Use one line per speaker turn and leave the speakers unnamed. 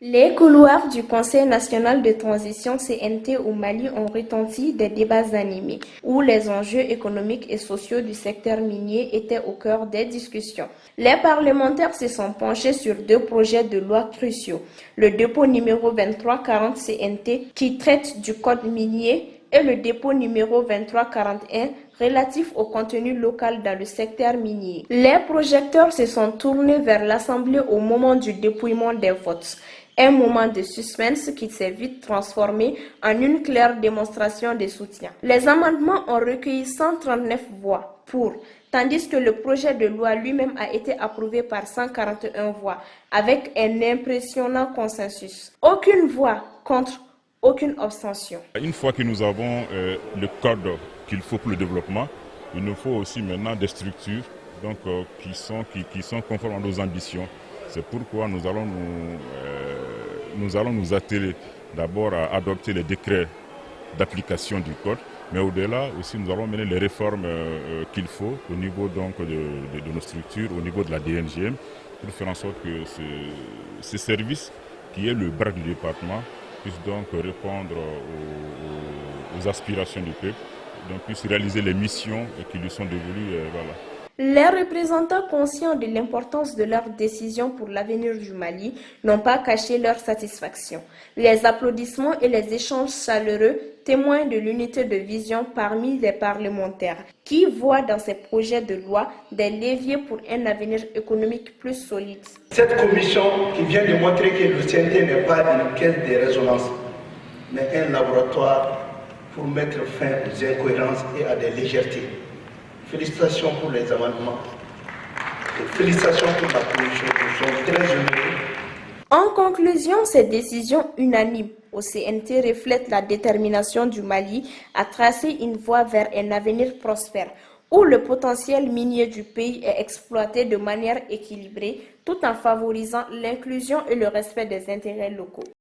Les couloirs du Conseil national de transition CNT au Mali ont retenti des débats animés, où les enjeux économiques et sociaux du secteur minier étaient au cœur des discussions. Les parlementaires se sont penchés sur deux projets de loi cruciaux, le dépôt numéro 2340 CNT qui traite du code minier et le dépôt numéro 2341 relatif au contenu local dans le secteur minier. Les projecteurs se sont tournés vers l'Assemblée au moment du dépouillement des votes. Un moment de suspense qui s'est vite transformé en une claire démonstration de soutien. Les amendements ont recueilli 139 voix pour, tandis que le projet de loi lui-même a été approuvé par 141 voix, avec un impressionnant consensus. Aucune voix contre, aucune abstention.
Une fois que nous avons le code qu'il faut pour le développement, il nous faut aussi maintenant des structures donc, qui sont conformes à nos ambitions. C'est pourquoi nous allons nous atteler d'abord à adopter les décrets d'application du code, mais au-delà aussi nous allons mener les réformes qu'il faut au niveau donc, de nos structures, au niveau de la DNGM, pour faire en sorte que ce service, qui est le bras du département, puisse donc répondre aux aspirations du peuple, donc puisse réaliser les missions qui lui sont dévolues. Voilà.
Les représentants conscients de l'importance de leurs décisions pour l'avenir du Mali n'ont pas caché leur satisfaction. Les applaudissements et les échanges chaleureux témoignent de l'unité de vision parmi les parlementaires qui voient dans ces projets de loi des leviers pour un avenir économique plus solide.
Cette commission qui vient de montrer que le CNT n'est pas une caisse de résonance, mais un laboratoire pour mettre fin aux incohérences et à des légèretés. Félicitations pour les amendements et félicitations pour la commission. Nous sommes très heureux.
En conclusion, ces décisions unanimes au CNT reflètent la détermination du Mali à tracer une voie vers un avenir prospère, où le potentiel minier du pays est exploité de manière équilibrée tout en favorisant l'inclusion et le respect des intérêts locaux.